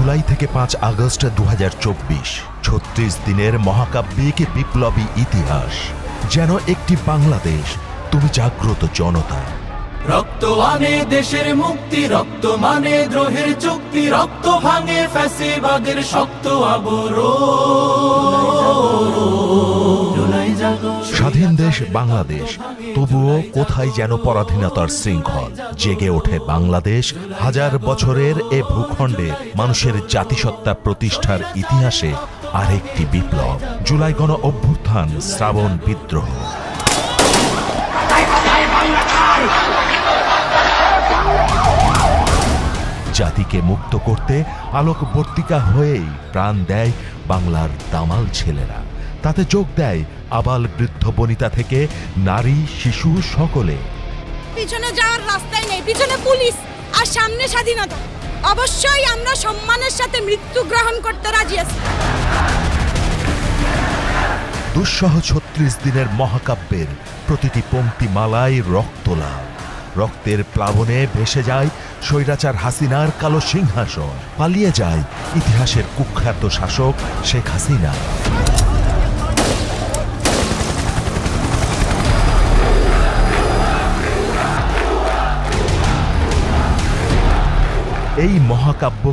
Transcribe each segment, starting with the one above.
জুলাই থেকে 5 আগস্ট 2024, 36 দিনের মহাকাব্যিক বিপ্লবী ইতিহাস। যেন একটি বাংলাদেশ, তুমি জাগ্রত জনতা। রক্ত আনে দেশের মুক্তি, রক্ত মানে দ্রোহের চুক্তি, রক্ত ভাঙে ফ্যাসিবাদের শক্ত আবরণ। স্বাধীন দেশ বাংলাদেশ, তবুও কোথায় যেন পরাধীনতার শৃঙ্খল। জেগে ওঠে বাংলাদেশ, হাজার বছরের এ ভূখণ্ডে মানুষের জাতিসত্তা প্রতিষ্ঠার ইতিহাসে আরেকটি বিপ্লব। জুলাই গণ অভ্যুত্থান, শ্রাবণ বিদ্রোহ। জাতিকে মুক্ত করতে আলোকবর্তিকা হয়েই প্রাণ দেয় বাংলার দামাল ছেলেরা। তাতে যোগ দেয় আবাল বৃদ্ধ বনিতা থেকে নারী শিশু সকলে। পিছনে যাওয়ার রাস্তায় নেই, পিছনে পুলিশ আর সামনে স্বাধীনতা। অবশ্যই আমরা সম্মানের সাথে মৃত্যু গ্রহণ করতে রাজি আছি। দুঃসহ 36 দিনের মহাকাব্যের প্রতিটি পংক্তি মালায় রক্ত লাল। রক্তের প্লাবনে ভেসে যায় স্বৈরাচার হাসিনার কালো সিংহাসন। পালিয়ে যায় ইতিহাসের কুখ্যাত শাসক শেখ হাসিনা। এই মহাকাব্য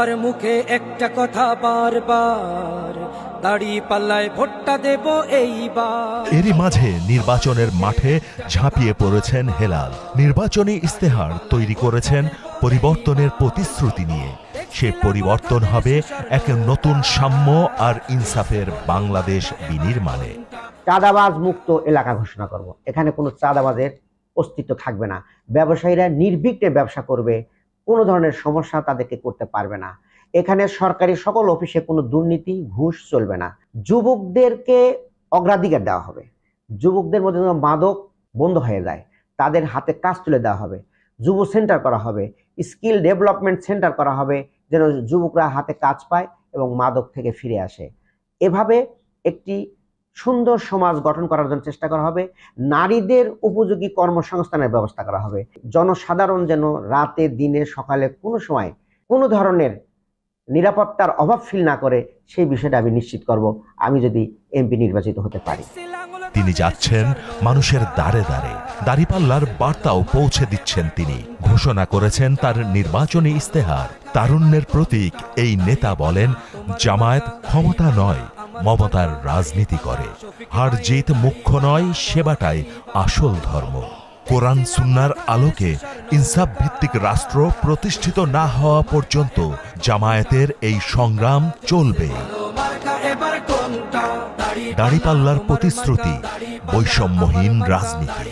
আর মুখে একটা কথা বারবার, দাড়ি পাল্লায় ভোটটা দেব এইবার। এরই মাঝে নির্বাচনের মাঠে ঝাঁপিয়ে পড়েছেন হেলাল। নির্বাচনী ইস্তেহার তৈরি করেছেন পরিবর্তনের প্রতিশ্রুতি নিয়ে। সে পরিবর্তন হবে এক নতুন সাম্য আর ইনসাফের বাংলাদেশ বিনির্মাণে। চাঁদাবাজ মুক্ত এলাকা ঘোষণা করব। এখানে কোনো চাঁদাবাজের অস্তিত্ব থাকবে না। ব্যবসায়ীরা নির্বিঘ্নে ব্যবসা করবে, কোনো ধরনের সমস্যা তাদেরকে করতে পারবে না। এখানে সরকারি সকল অফিসে কোনো দুর্নীতি, ঘুষ চলবে না। যুবকদেরকে অগ্রাধিকার দেওয়া হবে। যুবকদের মধ্যে যেন মাদক বন্ধ হয়ে যায়, তাদের হাতে কাজ তুলে দেওয়া হবে। যুব সেন্টার করা হবে, স্কিল ডেভেলপমেন্ট সেন্টার করা হবে, যেন যুবকরা হাতে কাজ পায় এবং মাদক থেকে ফিরে আসে। এভাবে একটি সুন্দর সমাজ গঠন করার জন্য চেষ্টা করা হবে। নারীদের উপযোগী কর্মসংস্থানের ব্যবস্থা করা হবে। জনসাধারণ যেন রাতে, দিনে, সকালে কোনো সময় কোনো ধরনের নিরাপত্তার অভাব ফিল না করে, সেই বিষয়টা আমি নিশ্চিত করব আমি যদি এমপি নির্বাচিত হতে পারি। তিনি যাচ্ছেন মানুষের দ্বারে দ্বারে, দাঁড়িপাল্লার বার্তাও পৌঁছে দিচ্ছেন তিনি। ঘোষণা করেছেন তার নির্বাচনী ইস্তেহার। তারুণ্যের প্রতীক এই নেতা বলেন, জামায়াত ক্ষমতা নয়, মমতার রাজনীতি করে। হার জিত মুখ্য নয়, সেবাটাই আসল ধর্ম। কোরআন সুন্নাহর আলোকে ইনসাফ ভিত্তিক রাষ্ট্র প্রতিষ্ঠিত না হওয়া পর্যন্ত জামায়াতের এই সংগ্রাম চলবে। দাঁড়িপাল্লার প্রতিশ্রুতি, বৈষম্যহীন রাজনীতি।